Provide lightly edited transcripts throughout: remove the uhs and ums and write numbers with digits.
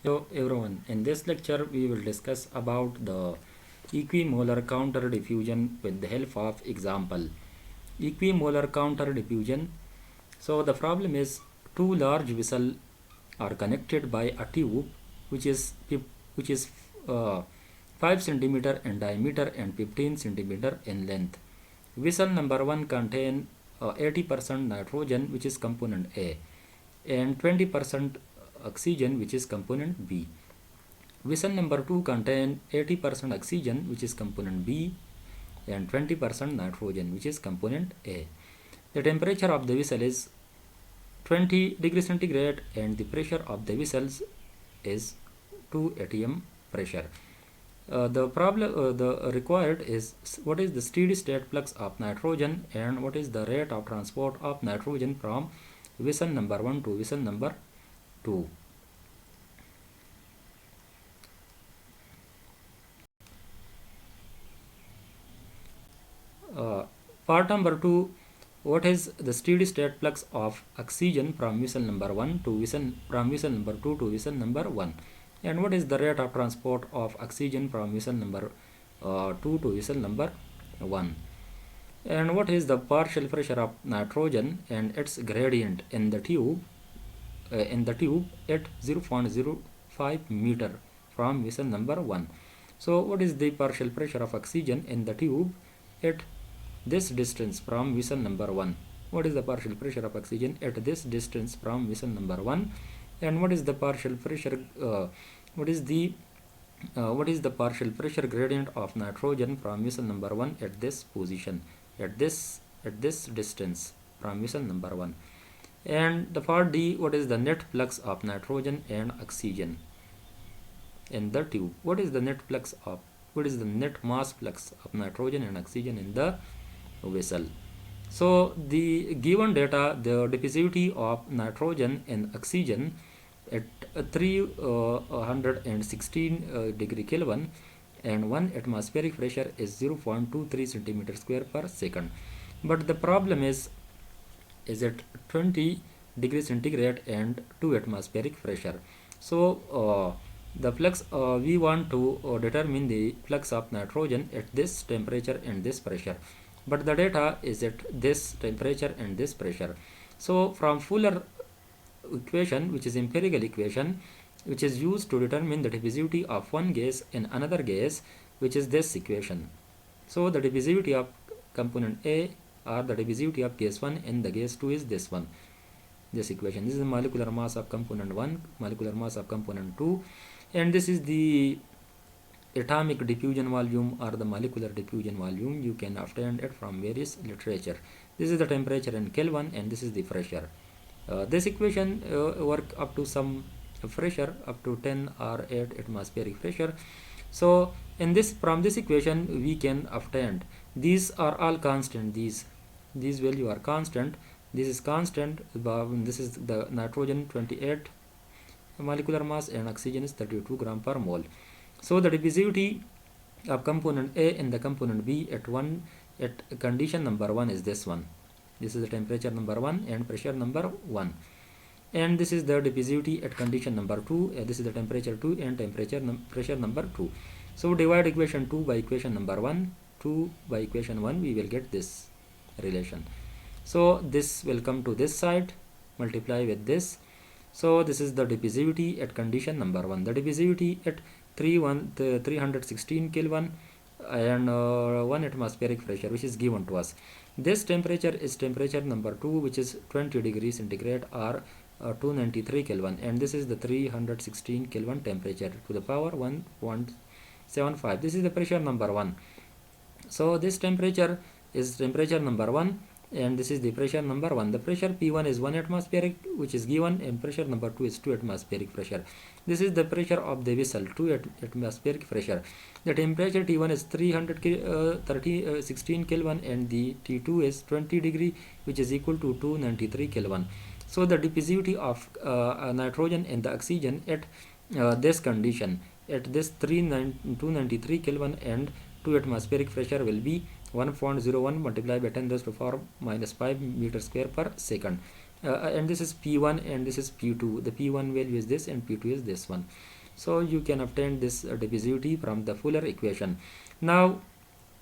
Hello everyone, in this lecture we will discuss about the equimolar counter diffusion with the help of example. Equimolar counter diffusion. So the problem is two large vessels are connected by a tube which is 5 centimeter in diameter and 15 centimeter in length. Vessel number 1 contain 80% nitrogen, which is component A, and 20% oxygen, which is component B. Vessel number 2 contain 80% oxygen, which is component B, and 20% nitrogen, which is component A. The temperature of the vessel is 20 degrees centigrade and the pressure of the vessels is 2 atm pressure. The required is what is the steady state flux of nitrogen and what is the rate of transport of nitrogen from vessel number 1 to vessel number 2. Part number 2, what is the steady state flux of oxygen from vessel number 1 to vessel number 2 to vessel number 1, and what is the rate of transport of oxygen from vessel number 2 to vessel number 1, and what is the partial pressure of nitrogen and its gradient in the tube at 0.05 meter from vessel number 1. So what is the partial pressure of oxygen in the tube at this distance from vessel number 1? What is the partial pressure of oxygen at this distance from vessel number 1, and what is the partial pressure what is the partial pressure gradient of nitrogen from vessel number 1 at this position, at this distance from vessel number 1. And the part D, what is the net flux of nitrogen and oxygen in the tube? What is the net mass flux of nitrogen and oxygen in the vessel? So the given data, the diffusivity of nitrogen and oxygen at 316 degree Kelvin and 1 atmospheric pressure is 0.23 centimeter square per second. But the problem is at 20 degrees centigrade and 2 atmospheric pressure. So the flux, we want to determine the flux of nitrogen at this temperature and this pressure, but the data is at this temperature and this pressure. So from Fuller equation, which is empirical equation, which is used to determine the diffusivity of one gas in another gas, which is this equation. So the diffusivity of component A or the diffusivity of gas 1 in the gas 2 is this one, this equation. This is the molecular mass of component 1, molecular mass of component 2, and this is the atomic diffusion volume or the molecular diffusion volume. You can obtain it from various literature. This is the temperature in Kelvin and this is the pressure. This equation work up to some pressure up to 10 or 8 atmospheric pressure. So in this, from this equation we can obtain, these are all constant, these value are constant. This is constant. This is the nitrogen 28 molecular mass and oxygen is 32 gram per mole. So the diffusivity of component A and the component B at condition number 1 is this one. This is the temperature number 1 and pressure number 1, and this is the diffusivity at condition number 2. This is the temperature 2 and pressure number 2. So divide equation 2 by equation number 1, 2 by equation 1, we will get this relation. So this will come to this side, multiply with this. So this is the diffusivity at condition number 1. The diffusivity at 316 Kelvin and 1 atmospheric pressure, which is given to us. This temperature is temperature number 2, which is 20 degrees centigrade or 293 Kelvin, and this is the 316 Kelvin temperature to the power 1.75. This is the pressure number 1. So this temperature is temperature number 1 and this is the pressure number 1. The pressure P1 is 1 atmospheric, which is given, and pressure number 2 is 2 atmospheric pressure. This is the pressure of the vessel, 2 atmospheric pressure. The temperature T1 is 316 Kelvin and the T2 is 20 degree, which is equal to 293 Kelvin. So the diffusivity of nitrogen and the oxygen at this condition, at this 293 Kelvin and 2 atmospheric pressure will be 1.01 multiplied by 10 raised to the power minus 5 meter square per second. and this is P1 and this is P2. The P1 value is this and P2 is this one. So you can obtain this diffusivity from the Fuller equation. Now,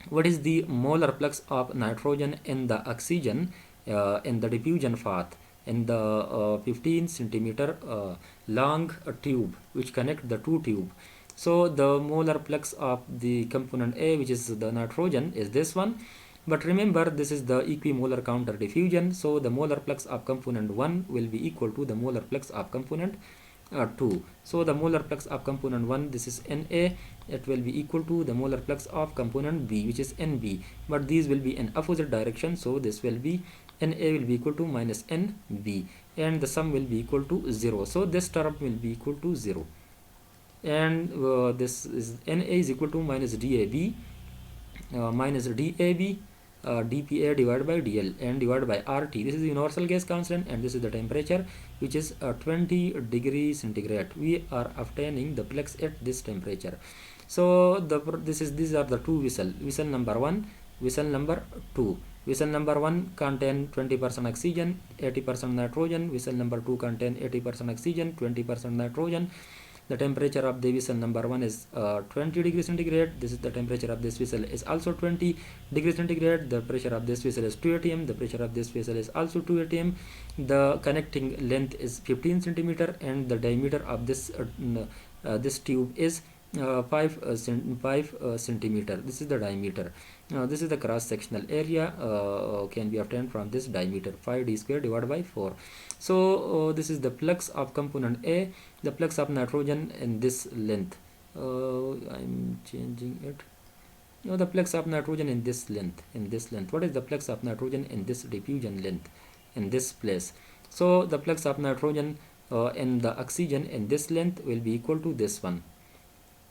what is the molar flux of nitrogen in the oxygen in the diffusion path in the 15 centimeter long tube which connect the two tube? So the molar flux of the component A, which is the nitrogen, is this one. But remember, this is the equimolar counter diffusion, so the molar flux of component 1 will be equal to the molar flux of component 2. So the molar flux of component 1, this is Na, it will be equal to the molar flux of component B, which is Nb, but these will be in opposite direction, so this will be Na will be equal to minus Nb, and the sum will be equal to 0. So this term will be equal to 0, and this is Na is equal to minus Dab dPA divided by dL and divided by RT. This is the universal gas constant, and this is the temperature, which is 20 degrees centigrade. We are obtaining the flux at this temperature. So these are the two vessel number 1, vessel number 2. Vessel number 1 contain 20% oxygen, 80% nitrogen. Vessel number 2 contain 80% oxygen, 20% nitrogen. The temperature of the vessel number 1 is 20 degrees centigrade. This is the temperature of this vessel is also 20 degrees centigrade. The pressure of this vessel is 2 atm. The pressure of this vessel is also 2 atm. The connecting length is 15 centimeter, and the diameter of this this tube is 5 centimeter. This is the diameter. This is the cross sectional area can be obtained from this diameter, 5d square divided by 4. So this is the flux of component A, the flux of nitrogen in this length. I'm changing it. Now the flux of nitrogen in this length. What is the flux of nitrogen in this diffusion length in this place? So the flux of nitrogen in the oxygen in this length will be equal to this one.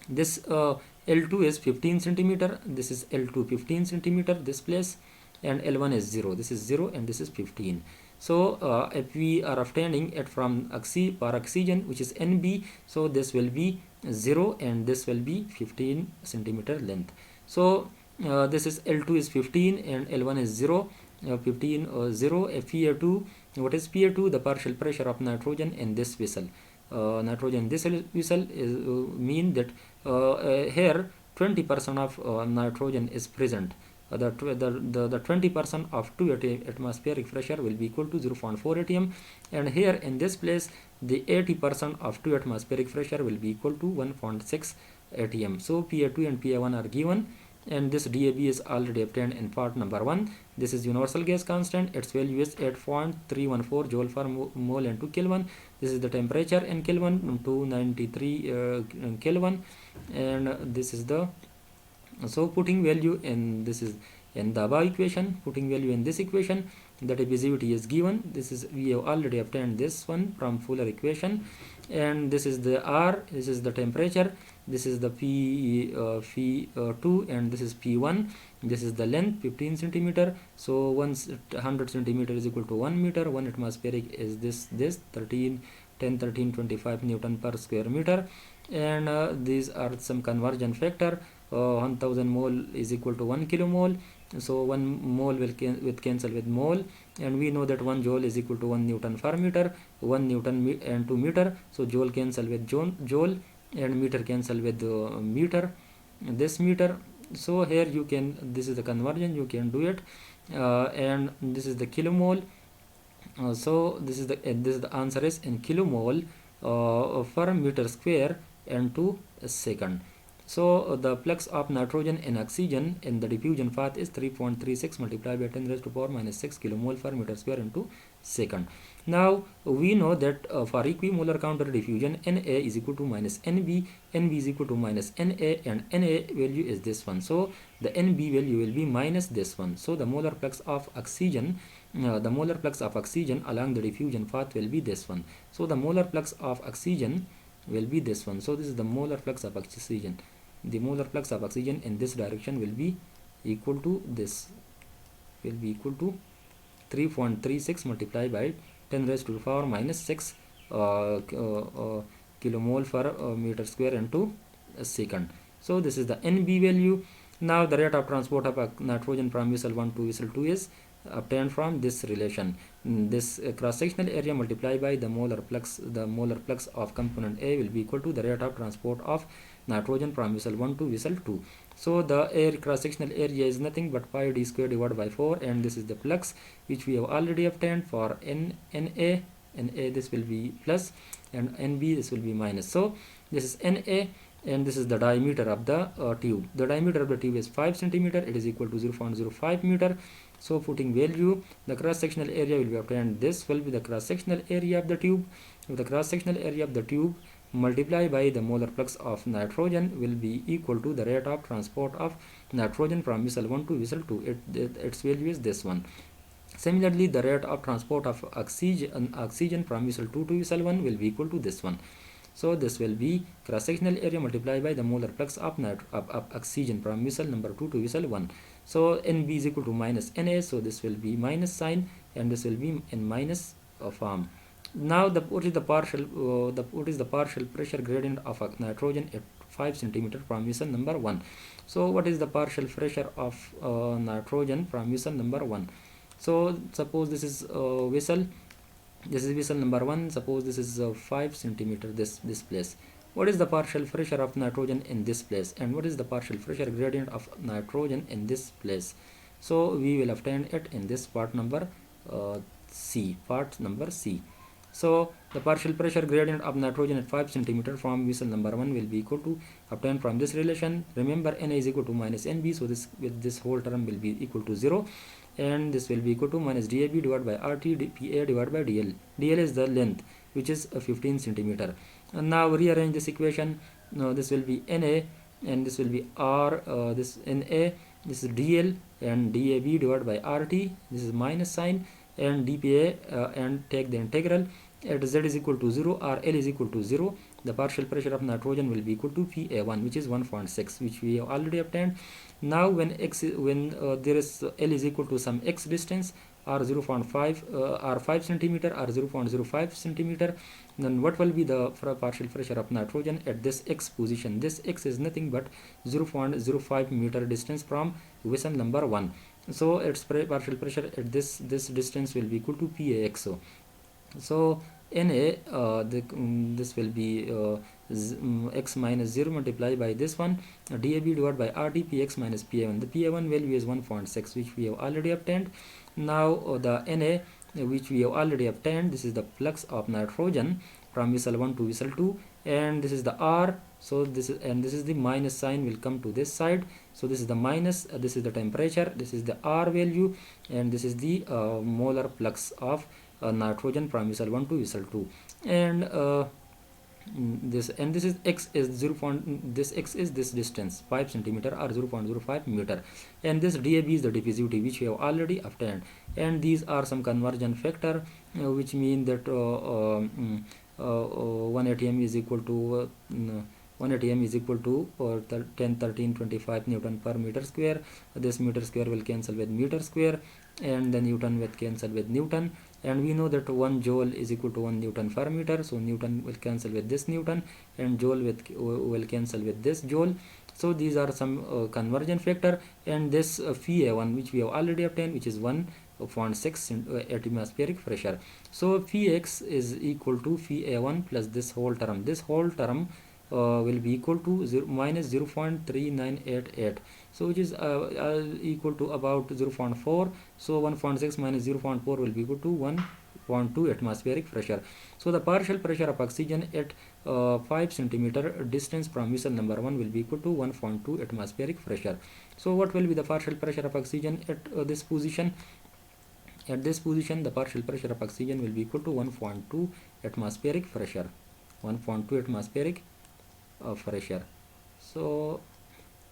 This L2 is 15 centimeter. This is L2 15 centimeter, this place, and L1 is 0. This is 0 and this is 15. So if we are obtaining it from for oxygen, which is Nb, so this will be 0 and this will be 15 centimeter length. So this is L2 is 15 and L1 is 0. 15 0. Pa2, what is Pa2? The partial pressure of nitrogen in this vessel. Nitrogen in this vessel is mean that here 20% of nitrogen is present. The 20% of 2 atmospheric pressure will be equal to 0.4 atm, and here in this place the 80% of 2 atmospheric pressure will be equal to 1.6 atm. So Pa2 and Pa1 are given, and this Dab is already obtained in part number 1. This is universal gas constant. Its value is 8.314 joule per mole into Kelvin. This is the temperature in Kelvin, 293 Kelvin, and this is the, so putting value in, this is in the above equation, putting value in this equation, the diffusivity is given. This is, we have already obtained this one from Fuller equation, and this is the R, this is the temperature, this is the P2, and this is P1. This is the length, 15 centimeter. So 100 centimeter is equal to 1 meter. 1 atmospheric is this 1325 Newton per square meter, and these are some conversion factor. 1000 mole is equal to 1 kilomole. So 1 mole will cancel with mole, and we know that 1 joule is equal to 1 Newton per meter, 1 Newton and 2 meter. So joule cancel with joule, and meter cancel with meter, this meter. So here you can, this is the conversion, you can do it, and this is the kilomole. So this is the answer is in kilomole per meter square and to second. So the flux of nitrogen in oxygen in the diffusion path is 3.36 multiplied by 10 raised to power minus 6 kilomole per meter square into second. Now we know that for equimolar counter diffusion, Na is equal to minus Nb, Nb is equal to minus Na, and Na value is this one. So the Nb value will be minus this one. So the molar flux of oxygen, along the diffusion path will be this one. So the molar flux of oxygen will be this one. So this is the molar flux of oxygen. The molar flux of oxygen in this direction will be equal to this, will be equal to 3.36 multiplied by 10 raised to the power minus 6 kilomole per meter square into a second. So this is the Nb value. Now the rate of transport of nitrogen from vessel 1 to vessel 2 is obtained from this relation. This cross-sectional area multiplied by the molar flux of component A will be equal to the rate of transport of nitrogen from vessel 1 to vessel 2. So the air cross-sectional area is nothing but pi d square divided by 4, and this is the flux which we have already obtained for NA. This will be plus, and NB this will be minus. So this is NA, and this is the diameter of the tube. The diameter of the tube is 5 centimeter. It is equal to 0.05 meter. So putting value, the cross-sectional area will be obtained. This will be the cross-sectional area of the tube. The cross-sectional area of the tube multiplied by the molar flux of nitrogen will be equal to the rate of transport of nitrogen from vessel 1 to vessel 2. Its value is this one. Similarly, the rate of transport of oxygen from vessel 2 to vessel 1 will be equal to this one. So this will be cross-sectional area multiplied by the molar flux of oxygen from vessel number 2 to vessel 1. So NB is equal to minus NA, so this will be minus sign, and this will be in minus form. Now what is the partial pressure gradient of nitrogen at 5 centimeter from vessel number 1? So what is the partial pressure of nitrogen from vessel number 1? So suppose this is vessel. This is vessel number 1. Suppose this is 5 centimeter, this place. What is the partial pressure of nitrogen in this place, and what is the partial pressure gradient of nitrogen in this place? So we will obtain it in this part number C. So the partial pressure gradient of nitrogen at 5 centimeter from vessel number 1 will be equal to, obtained from this relation. Remember, Na is equal to minus Nb, so this whole term will be equal to 0, and this will be equal to minus dab divided by RT Pa divided by dl. Dl is the length, which is 15 centimeter. And now rearrange this equation. Now this will be Na, and this will be R, this Na, this is dl, and dab divided by RT, this is minus sign, and dpa, and take the integral. At z is equal to 0 or L is equal to 0, the partial pressure of nitrogen will be equal to Pa1, which is 1.6, which we have already obtained. Now when there is L is equal to some x distance, or 0.5 or 5 centimeter or 0.05 centimeter, then what will be the partial pressure of nitrogen at this x position? This x is nothing but 0.05 meter distance from vessel number 1. So its partial pressure at this distance will be equal to Pax. So Na, this will be x minus 0 multiplied by this one, dab divided by RT Px minus Pa1. The Pa1 value is 1.6, which we have already obtained. Now the Na, which we have already obtained, this is the flux of nitrogen from vessel 1 to vessel 2, and this is the R. So this is the minus sign will come to this side. So this is the minus, this is the temperature, this is the R value, and this is the molar flux of nitrogen from vessel 1 to vessel 2, and this is x is 0. This x is this distance 5 centimeter or 0.05 meter, and this dab is the diffusivity, which we have already obtained, and these are some conversion factor, which mean that 1 atm is equal to 1 atm is equal to 10, 13, 25 Newton per meter square. This meter square will cancel with meter square, and the Newton will cancel with Newton, and we know that 1 joule is equal to 1 Newton per meter, so Newton will cancel with this Newton, and joule will cancel with this joule. So these are some conversion factor, and this Pha1, which we have already obtained, which is 1.6 atmospheric pressure. So Px is equal to Pha1 plus this whole term. This whole term will be equal to minus 0.3988, so which is equal to about 0.4. So 1.6 minus 0.4 will be equal to 1.2 atmospheric pressure. So the partial pressure of oxygen at 5 centimeter distance from vessel number 1 will be equal to 1.2 atmospheric pressure. So what will be the partial pressure of oxygen at this position? At this position, the partial pressure of oxygen will be equal to 1.2 atmospheric pressure. 1.2 atmospheric pressure. So,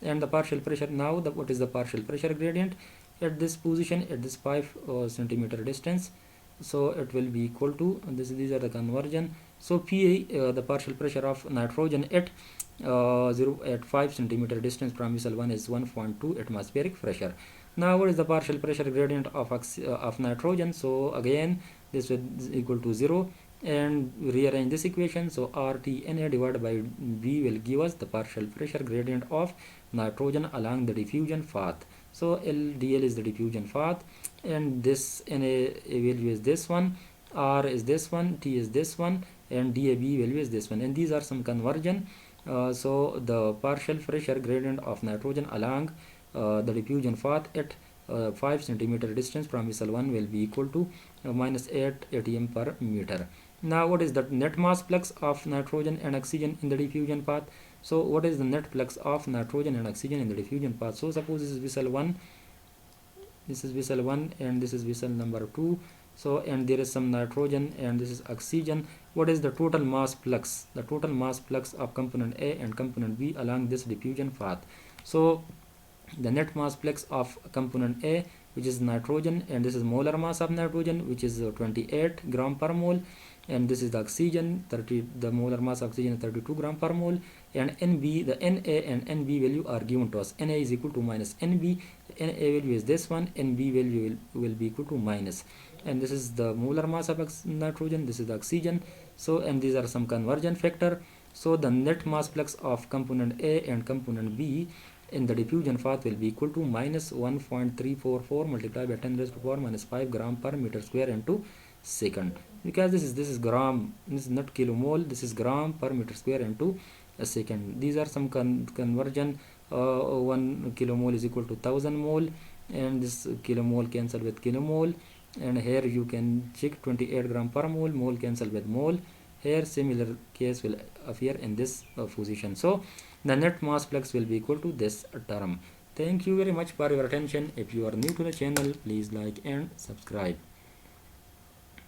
and the partial pressure, now what is the partial pressure gradient at this position, at this 5 centimeter distance? So it will be equal to these are the conversion. So Pa, the partial pressure of nitrogen at 5 centimeter distance from vessel 1 is 1.2 atmospheric pressure. Now what is the partial pressure gradient of nitrogen? So again this is equal to 0, and rearrange this equation. So RTNA divided by V will give us the partial pressure gradient of nitrogen along the diffusion path. So LDL is the diffusion path, and this NA value is this one, R is this one, T is this one, and DAB value is this one, and these are some conversion. So the partial pressure gradient of nitrogen along the diffusion path at 5 centimeter distance from vessel 1 will be equal to minus 8 atm per meter. Now what is the net mass flux of nitrogen and oxygen in the diffusion path? So what is the net flux of nitrogen and oxygen in the diffusion path? So suppose this is vessel 1, this is vessel 1, and this is vessel number 2. So, and there is some nitrogen and this is oxygen. What is the total mass flux? The total mass flux of component A and component B along this diffusion path. So the net mass flux of component A, which is nitrogen, and this is molar mass of nitrogen, which is 28 gram per mole, and this is the oxygen, the molar mass of oxygen is 32 gram per mole, and NB, the NA and NB value are given to us. NA is equal to minus NB, NA value is this one, NB value will be equal to minus, and this is the molar mass of nitrogen, this is the oxygen. So, and these are some conversion factor. So the net mass flux of component A and component B in the diffusion path will be equal to minus 1.344 multiplied by 10 raised to power minus 5 gram per meter square into second, because this is gram, this is not kilomole, this is gram per meter square into a second. These are some conversion. 1 kilomole is equal to 1000 mole, and this kilomole cancel with kilomole, and here you can check 28 gram per mole cancel with mole. Here similar case will appear in this position. So the net mass flux will be equal to this term. Thank you very much for your attention. If you are new to the channel, please like and subscribe.